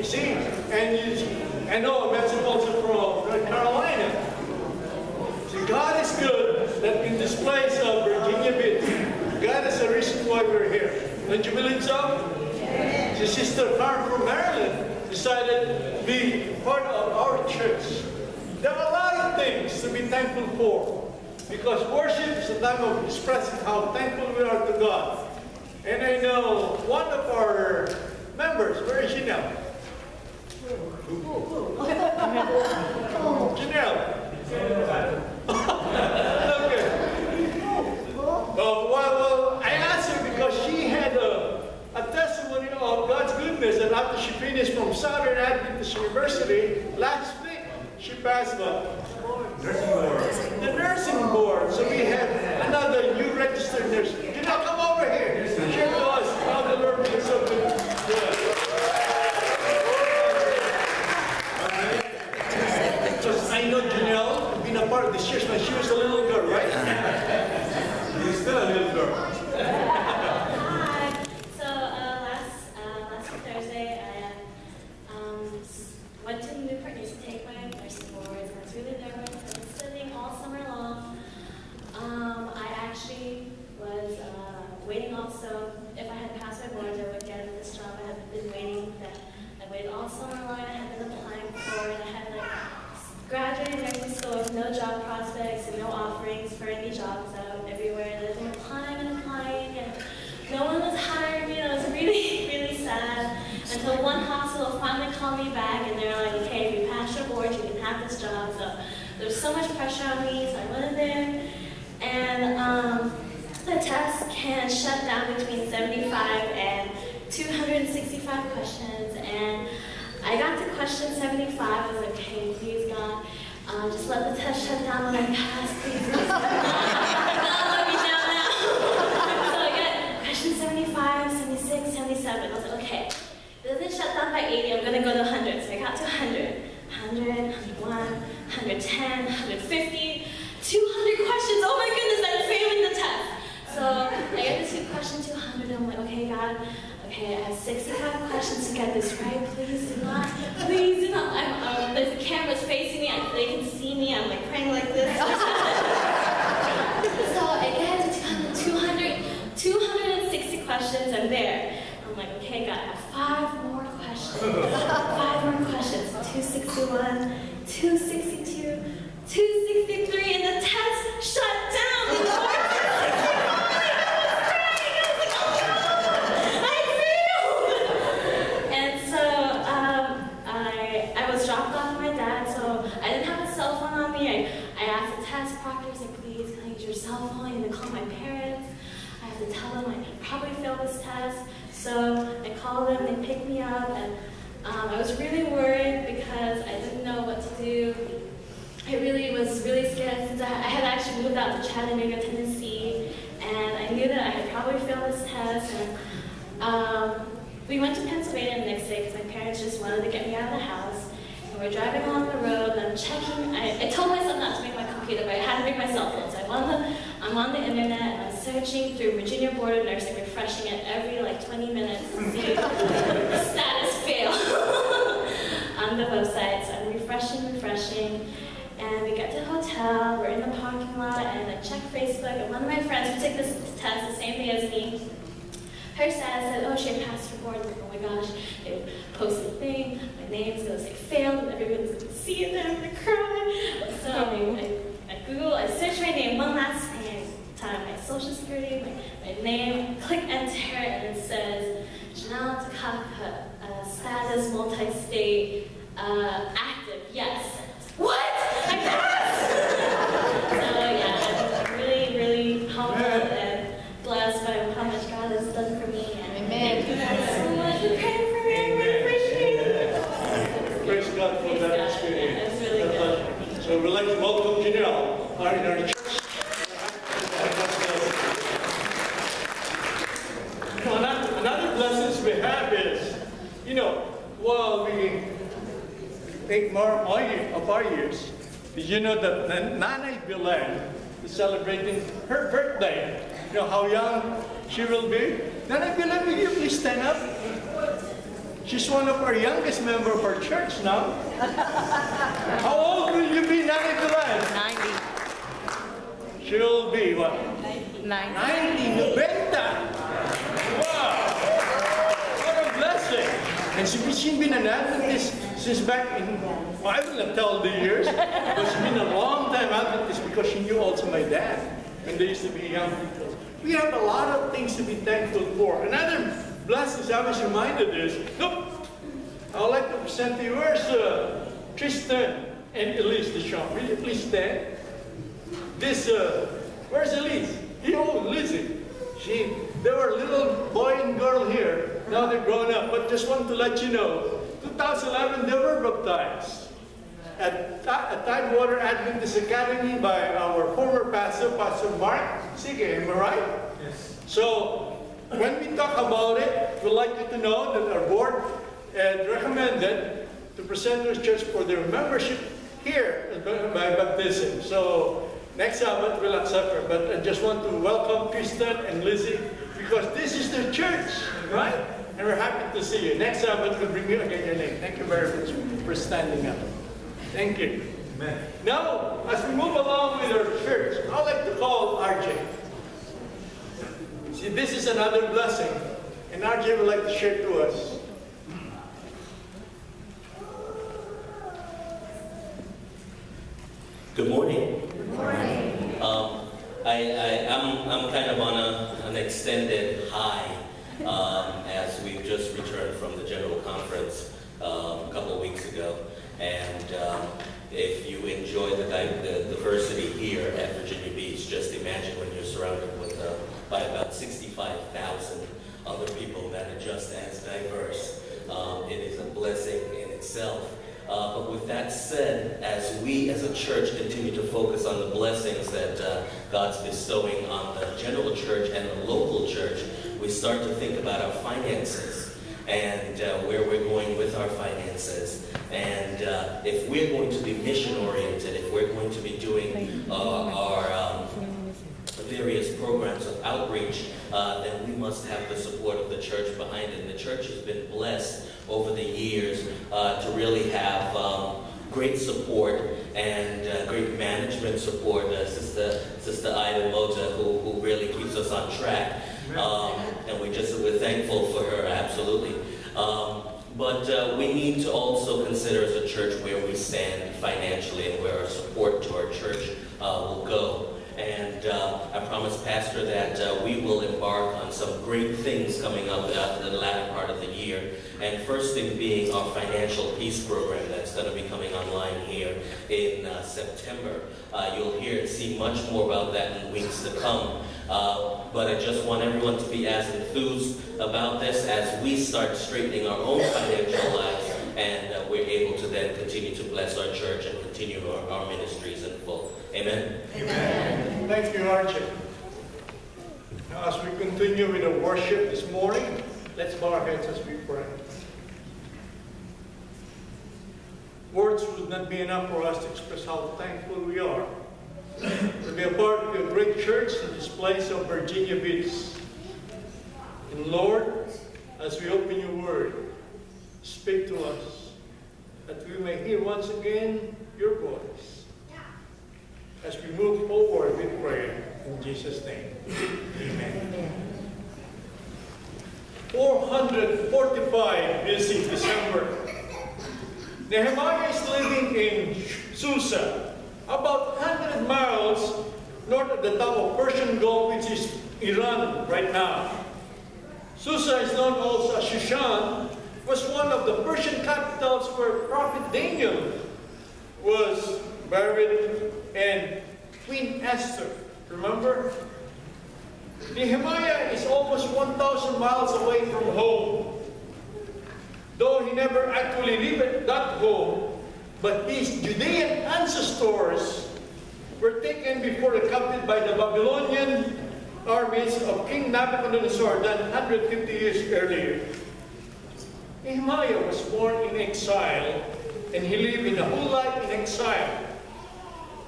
see, and I know a message also from North Carolina. See, God is good that in this place of Virginia Beach, God is the reason why we're here. Don't you believe so? Yes. The sister Carmen from Maryland decided to be part of our church. There are a lot of things to be thankful for, because worship is a time of expressing how thankful we are to God. And I know one of our members, where is she now? Janelle. Okay. Well, I asked her because she had a testimony of God's goodness, and after she finished from Southern Adventist University last week, she passed the nursing board. So we have another new registered nurse. You know, come over here. Share to us how the Lord is so good. Because I know Janelle, been a part of this church when she was a little girl, right? You're still a little girl. Hi. So last Thursday, I went to Newport News to take my nursing boards, and I was really nervous. I've been studying all summer long. I actually was waiting also. If I had passed my boards, I would get this job. I had been waiting. I waited all summer long. I had been applying for it. I had graduated nursing school with no job prospects and no offerings for any jobs out everywhere. I've been applying and applying, and no one was hiring me. I was really, really sad until one hospital finally called me back, and they were like, "Okay, if you pass your board, you can have this job." So there was so much pressure on me, so I went in there, and the test can shut down between 75 and 265 questions, and I got to question 75. I was like, "Okay, please God, just let the test shut down when I pass, please. God, let me down now." So I got question 75, 76, 77. I was like, "Okay, if it doesn't shut down by 80, I'm gonna go to 100." So I got to 100, 100, 101, 110, 150, 200 questions. Oh my goodness, I'm failing the test. So I get to question 200, and I'm like, "Okay, God, okay, I have 65 questions to get this right. Please do not, please do not." The camera's facing me, they can see me, I'm like praying like this. So I get to 260 questions, and there. I'm like, "Okay, God, I have 5 more questions. 5 more questions. 261, 262, 263, and the test shut down. I asked the test proctor, I was like, "Please, can I use your cell phone? I'm going to call my parents. I have to tell them I probably failed this test." So I called them, they picked me up, and I was really worried because I didn't know what to do. I really was really scared since I had actually moved out to Chattanooga, Tennessee, and I knew that I had probably failed this test. And we went to Pennsylvania the next day because my parents just wanted to get me out of the house. We're driving along the road, and I'm checking. I told myself not to bring my computer, but I had to bring my cell phone. So I'm on the internet, and I'm searching through Virginia Board of Nursing, refreshing it every 20 minutes to see status fail on the website. So I'm refreshing, and we get to the hotel. We're in the parking lot, and I check Facebook, and one of my friends who took this test the same day as me, her status said, "Oh, she had passed her board." I'm like, "Oh my gosh," they posted a thing, my name's gonna say failed, and everyone's gonna see it, and I'm gonna cry. So I Google, I search my name one last time, my social security, my name, click enter, and it says, Janelle Takaka, status multi-state, active, yes. What? I passed! So yeah, I'm really, really humbled and blessed by how much God has done for me. And thank you guys so much for praying for me. I really appreciate it. Praise God for that experience. Yeah, it's really good. So we'd like to welcome Janelle in our church. Another blessings we have is, while we take more of our years, did you know that Nanay Bilan is celebrating her birthday? You know how young she will be? Nanay Bilan, will you please stand up? She's one of our youngest member of our church now. How old will you be, Nanay Dulan? 90. She'll be what? 90. 90. Wow! What a blessing! And she's been an Adventist since back in, well, I will not tell the years, but she's been a long time Adventist because she knew also my dad when they used to be young people. We have a lot of things to be thankful for. Another blessing I was reminded is, look, I would like to present to you, where's Tristan and Elise Deschamps? Will you please stand? This, where's Elise? Oh, Lizzie. They were a little boy and girl here. Now they're grown up. But just want to let you know, 2011 they were baptized at Tidewater Adventist Academy by our former pastor, Pastor Mark. Sige, am I right? Yes. So when we talk about it, we'd like you to know that our board had recommended to present to the church for their membership here by baptism. So next Sabbath we'll accept her. But I just want to welcome Kristen and Lizzie because this is their church, right? And we're happy to see you. Next Sabbath we'll bring you again your name. Thank you very much for standing up. Thank you. Amen. Now, as we move along with our church, I'd like to call RJ. See, this is another blessing, and RJ would like to share to us. Good morning. Good morning. I'm kind of on an extended high as we've just returned from the General Conference a couple of weeks ago. And if you enjoy the diversity here at Virginia Beach, just imagine when you're surrounded with by about 65,000 other people that are just as diverse. It is a blessing in itself. But with that said, as we as a church continue to focus on the blessings that God's bestowing on the general church and the local church, we start to think about our finances and where we're going with our finances. And if we're going to be mission-oriented, if we're going to be doing our various programs of outreach, then we must have the support of the church behind it. And the church has been blessed over the years to really have great support and great management support. Sister Ida Mota, who really keeps us on track. And we're thankful for her, absolutely. But we need to also consider as a church where we stand financially and where our support to our church will go. And I promised Pastor that we will embark on some great things coming up after the latter part of the year. And first thing being our financial peace program that's going to be coming online here in September. You'll hear and see much more about that in weeks to come. But I just want everyone to be as enthused about this as we start straightening our own financial lives, and we're able to then continue to bless our church and continue our ministries in full. Amen? Amen. Thank you, Archie. Now, as we continue with the worship this morning, let's bow our heads as we pray. Words would not be enough for us to express how thankful we are to be a part of your great church in this place of Virginia Beach. And Lord, as we open your word, speak to us, that we may hear once again your voice. As we move forward with prayer, in Jesus' name, amen. 445 BC December. Nehemiah is living in Susa, about 100 miles north of the top of Persian Gulf, which is Iran right now. Susa is known also as Shushan, was one of the Persian capitals where Prophet Daniel was buried, and Queen Esther, remember? Nehemiah is almost 1,000 miles away from home. Though he never actually lived at that home, but his Judean ancestors were taken before the captive by the Babylonian armies of King Nebuchadnezzar than 150 years earlier. Nehemiah was born in exile, and he lived in a whole life in exile.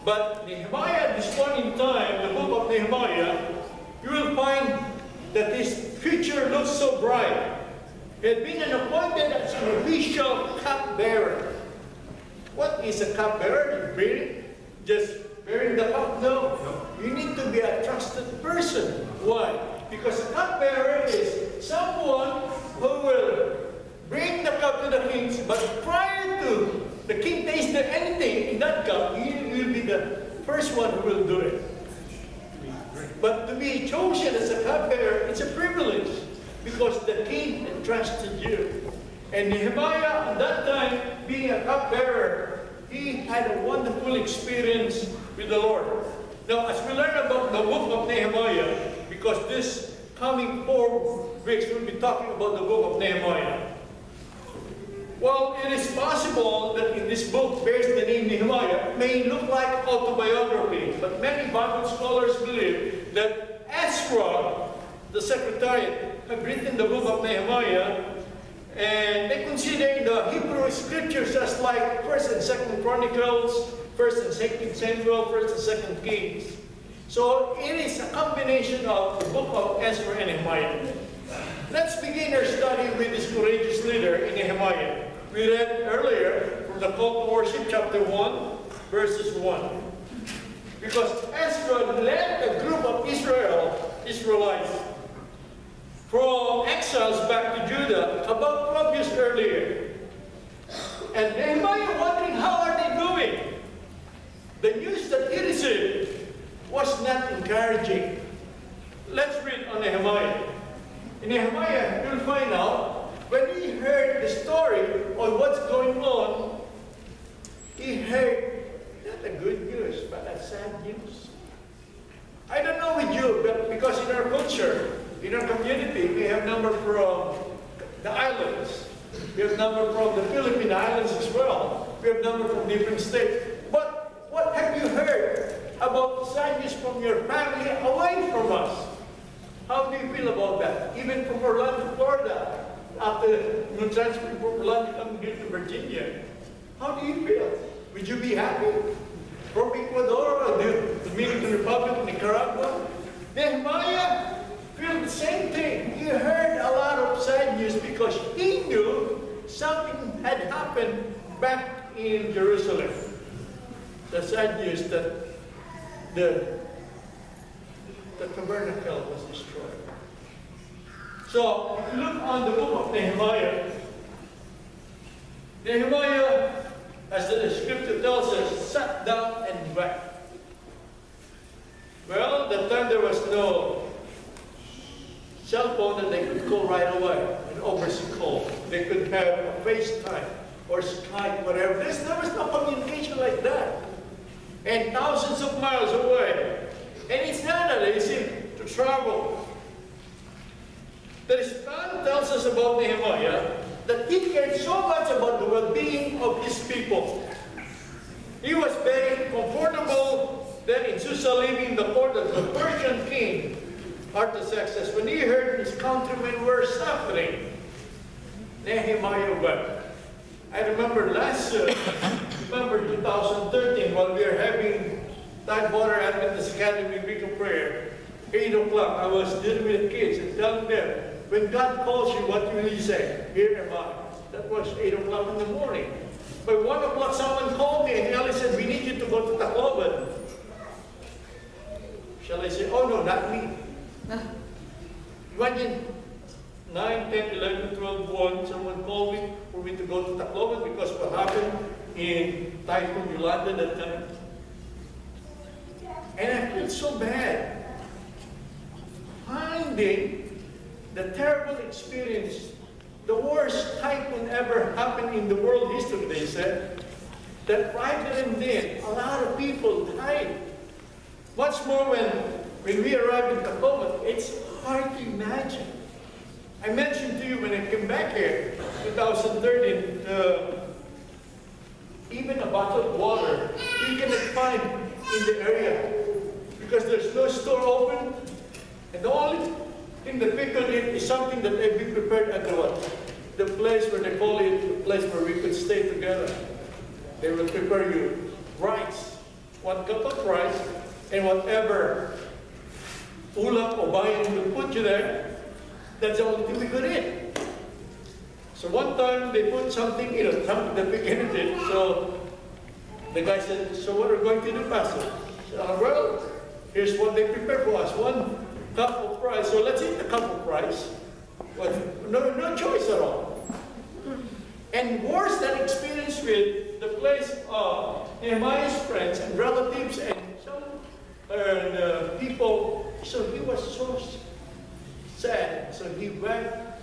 But Nehemiah, at this point in time, the book of Nehemiah, you will find that his future looks so bright. He had been appointed as an official cupbearer. What is a cupbearer? Just bearing the cup? No. You need to be a trusted person. Why? Because a cupbearer is someone who will bring the cup to the king, but prior to the king tasting anything in that cup, he will be the first one who will do it. But to be chosen as a cupbearer, it's a privilege because the king entrusted you. And Nehemiah, at that time, being a cupbearer, he had a wonderful experience with the Lord. Now, as we learn about the book of Nehemiah, because this coming 4 weeks we'll be talking about the book of Nehemiah. Well, it is possible that in this book bears the name Nehemiah may look like autobiography, but many Bible scholars believe that Ezra, the secretariat, have written the book of Nehemiah, and they consider the Hebrew scriptures as like 1st and 2nd Chronicles, 1st and 2nd Samuel, 1st and 2nd Kings. So it is a combination of the book of Ezra and Nehemiah. Let's begin our study with this courageous leader in Nehemiah. We read earlier from the Call to Worship, chapter 1, verses 1. Because Ezra led a group of Israelites from exiles back to Judah about 12 years earlier. And Nehemiah wondering how are they doing? The news that he received was not encouraging. Let's read on Nehemiah. In Nehemiah, you'll find out when he heard the story of what's going on, he heard not a good news, but a sad news. I don't know with you, but because in our culture, in our community, we have number from the islands. We have number from the Philippine Islands as well. We have number from different states. But what have you heard about sad news from your family away from us? How do you feel about that? Even from Orlando, Florida, after you transfer from Orlando coming here to Virginia. How do you feel? Would you be happy? From Ecuador or the Dominican Republic, Nicaragua? Nehemiah felt the same thing. He heard a lot of sad news because he knew something had happened back in Jerusalem. The sad news that the tabernacle was destroyed. So, if you look on the book of Nehemiah, Nehemiah, as the scripture tells us, sat down and wept. Well, that time there was no cell phone that they could call right away, an overseas call. They could have a FaceTime or Skype, whatever. There was no communication like that. And thousands of miles away. And it's not that easy to travel. The Bible tells us about Nehemiah that he cared so much about the well-being of his people. He was very comfortable then in Susa, living in the court of the Persian king, Artaxerxes. When he heard his countrymen were suffering, Nehemiah wept. I remember November 2013, while we were having Tidewater Adventist Academy week of prayer, 8 o'clock, I was dealing with the kids and telling them, when God calls you, what will you say? Here am I. That was 8 o'clock in the morning. By 1 o'clock, someone called me and Ellie said, we need you to go to Tacloban. Shall I say, oh no, not me. Imagine 9, 10, 11, 12, 1, someone called me for me to go to Tacloban because what happened in Typhoon Yolanda that time. And I felt so bad. Finding the terrible experience, the worst typhoon ever happened in the world history, they said, that right there and then, a lot of people died. Much more when we arrived in Tacoma, it's hard to imagine. I mentioned to you when I came back here, 2013, even a bottle of water, you cannot find in the area because there's no store open. And the only thing that we could eat is something that had been prepared at the place where they call it, the place where we could stay together. They will prepare you rice, 1 cup of rice, and whatever ulap or bayan will put you there, that's the only thing we could eat. So one time they put something, something that we can eat. So the guy said, so what are we going to do, Pastor? I said, well, here's what they prepared for us. 1 cup of rice. So let's eat the cup of rice. But no choice at all. And worse than experience with the place of Nehemiah's friends and relatives and some people. So he was so sad. So he wept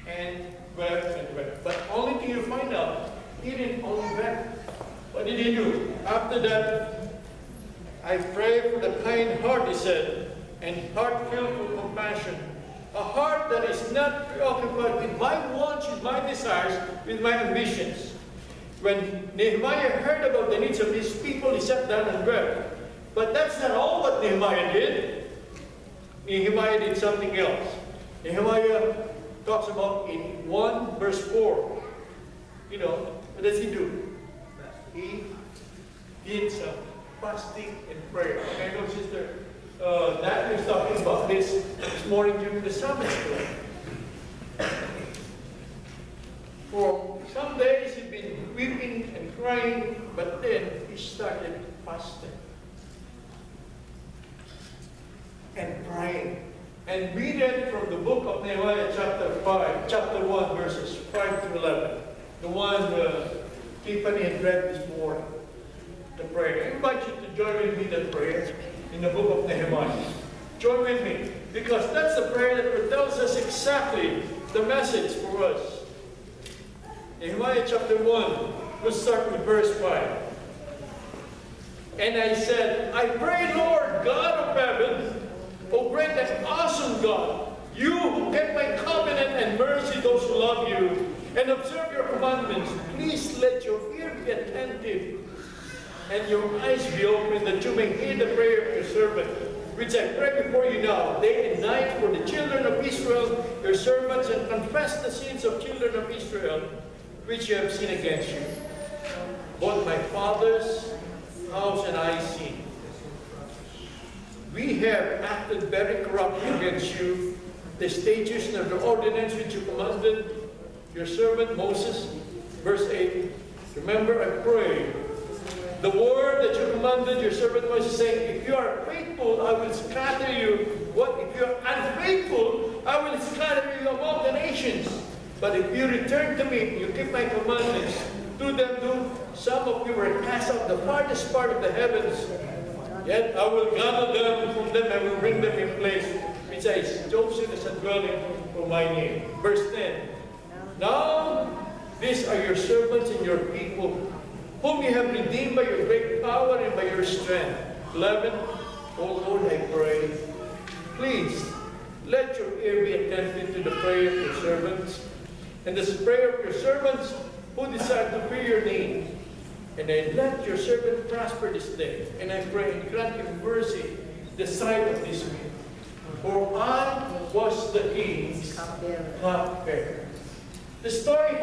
and wept and wept. But only thing you find out, he didn't only wept. What did he do? After that, I pray for the kind heart, he said, and heart filled with compassion. A heart that is not preoccupied with my wants, with my desires, with my ambitions. When Nehemiah heard about the needs of his people, he sat down and wept. But that's not all what Nehemiah did. Nehemiah did something else. Nehemiah talks about in 1 verse 4. What does he do? He did some fasting and prayer. I know Sister Natalie was talking about this morning during the Sabbath school. For some days he'd been weeping and crying, but then he started fasting and praying. And we read from the book of Nehemiah chapter 1, verses 5 to 11. The one Tiffany had read this morning. The prayer. I invite you to join with me in that prayer in the book of Nehemiah. Join with me, because that's the prayer that tells us exactly the message for us. Nehemiah chapter 1, we'll start with verse 5. And I said, I pray, Lord, God of heaven, O great and awesome God, you who kept my covenant and mercy those who love you and observe your commandments, please let your ear be attentive and your eyes be open, that you may hear the prayer of your servant, which I pray before you now, day and night, for the children of Israel, your servants, and confess the sins of children of Israel, which you have sinned against you. Both my father's house and I sin. We have acted very corruptly against you, the statutes and the ordinance which you commanded your servant Moses. Verse 8, remember, I pray, the word that you commanded your servant Moses, saying, if you are faithful, I will scatter you. What if you are unfaithful? I will scatter you among the nations. But if you return to me, you keep my commandments, do them do. Some of you were cast out the farthest part of the heavens. Yet I will gather them from them, I will bring them in place, which I chosen as a dwelling for my name. Verse 10. Now, these are your servants and your people, whom you have redeemed by your great power and by your strength. 11. O Lord, I pray, please let your ear be attentive to the prayer of your servants, and the prayer of your servants who desire to fear your name. And then let your servant prosper this day. And I pray and grant him mercy the sight of this man. For I was the king's cupbearer. The story